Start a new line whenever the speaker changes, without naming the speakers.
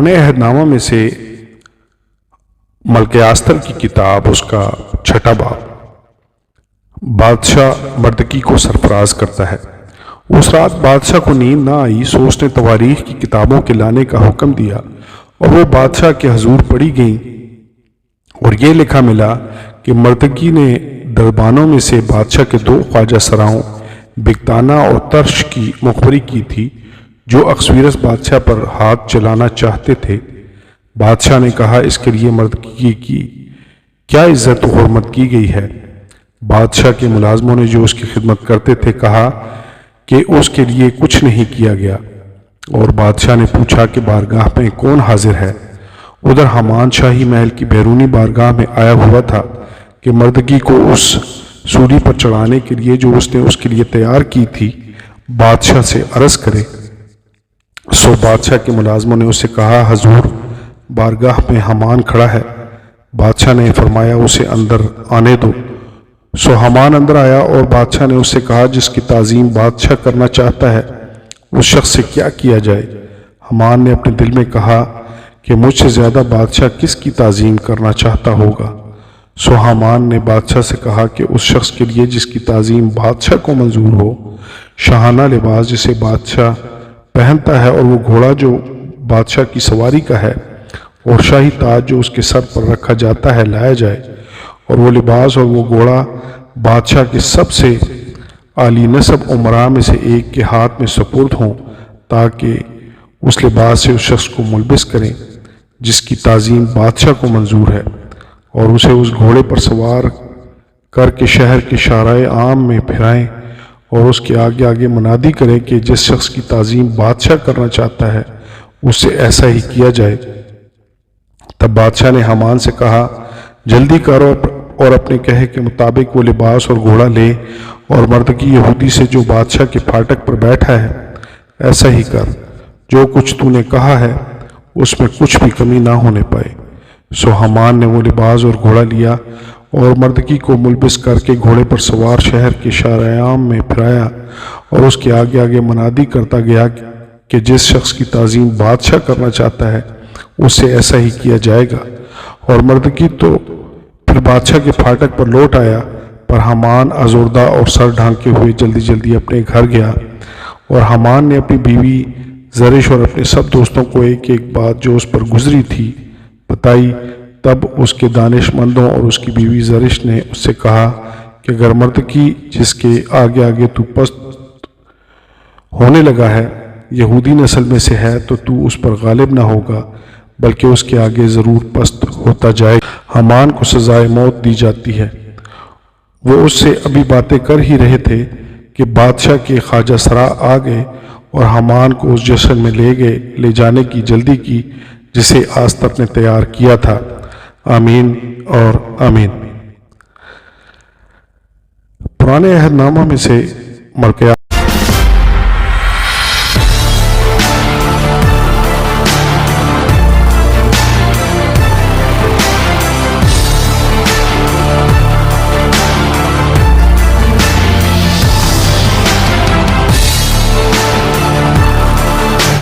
पुराने अहदनामा में से मलके आस्तर की किताब उसका 6वां बाब। बादशाह मर्दकी को सरफराज करता है। उस रात बादशाह को नींद ना आई, सो उसने तवारीख की किताबों के लाने का हुक्म दिया और वो बादशाह के हजूर पढ़ी गईं और ये लिखा मिला कि मर्दकी ने दरबानों में से बादशाह के 2 ख्वाजा सराओं बिगताना और तर्श की मुखबरी की थी जो अक्सवीरस बादशाह पर हाथ चलाना चाहते थे। बादशाह ने कहा, इसके लिए मर्दकी की क्या इज्जत और हुर्मत की गई है। बादशाह के मुलाजमों ने जो उसकी खिदमत करते थे कहा कि उसके लिए कुछ नहीं किया गया। और बादशाह ने पूछा कि बारगाह में कौन हाजिर है। उधर हमान शाही महल की बैरूनी बारगाह में आया हुआ था कि मर्दकी को उस सूली पर चढ़ाने के लिए जो उसने उसके लिए तैयार की थी बादशाह से अर्ज करे। सो बादशाह के मुलाजमों ने उससे कहा, हजूर बारगाह में हमान खड़ा है। बादशाह ने फरमाया, उसे अंदर आने दो। सो हमान अंदर आया और बादशाह ने उससे कहा, जिसकी ताज़ीम बादशाह करना चाहता है उस शख्स से क्या किया जाए। हमान ने अपने दिल में कहा कि मुझसे ज़्यादा बादशाह किसकी ताज़ीम करना चाहता होगा। सो हमान ने बादशाह से कहा कि उस शख्स के लिए जिसकी ताज़ीम बादशाह को मंजूर हो, शाहाना लिबास जिसे बादशाह पहनता है और वो घोड़ा जो बादशाह की सवारी का है और शाही ताज जो उसके सर पर रखा जाता है लाया जाए, और वो लिबास और वो घोड़ा बादशाह के सबसे आली नसब उमरा में से एक के हाथ में सुपुर्द हों, ताकि उस लिबास से उस शख्स को मुलबिस करें जिसकी ताज़ीम बादशाह को मंजूर है, और उसे उस घोड़े पर सवार करके शहर के शाराए आम में फिराएं और उसके आगे आगे मुनादी करें कि जिस शख्स की ताज़ीम बादशाह करना चाहता है उससे ऐसा ही किया जाए। तब बादशाह ने हमान से कहा, जल्दी करो और अपने कहे के मुताबिक वो लिबास और घोड़ा ले, और मर्दकी यहूदी से जो बादशाह के फाटक पर बैठा है ऐसा ही कर। जो कुछ तूने कहा है उसमें कुछ भी कमी ना होने पाए। सो हमान ने वो लिबास और घोड़ा लिया और मर्दकी को मुलबिस करके घोड़े पर सवार शहर के शारायाम में फिराया और उसके आगे आगे मुनादी करता गया कि जिस शख्स की ताज़ीम बादशाह करना चाहता है उससे ऐसा ही किया जाएगा। और मर्दकी तो फिर बादशाह के फाटक पर लौट आया, पर हमान आज़ुर्दा और सर ढांके हुए जल्दी जल्दी अपने घर गया। और हमान ने अपनी बीवी ज़रिश और अपने सब दोस्तों को एक एक बात जो उस पर गुजरी थी बताई। तब उसके दानिशमंदों और उसकी बीवी ज़रिश ने उससे कहा कि अगर मर्दकी जिसके आगे आगे तू पस्त होने लगा है यहूदी नस्ल में से है तो तू उस पर गालिब ना होगा, बल्कि उसके आगे ज़रूर पस्त होता जाएगा। हमान को सजाए मौत दी जाती है। वो उससे अभी बातें कर ही रहे थे कि बादशाह के ख्वाजा सरा आ गए और हमान को उस जश्न में ले जाने की जल्दी की जिसे आस्तर ने तैयार किया था। आमीन और आमीन। पुराने अहदनामा में से मलके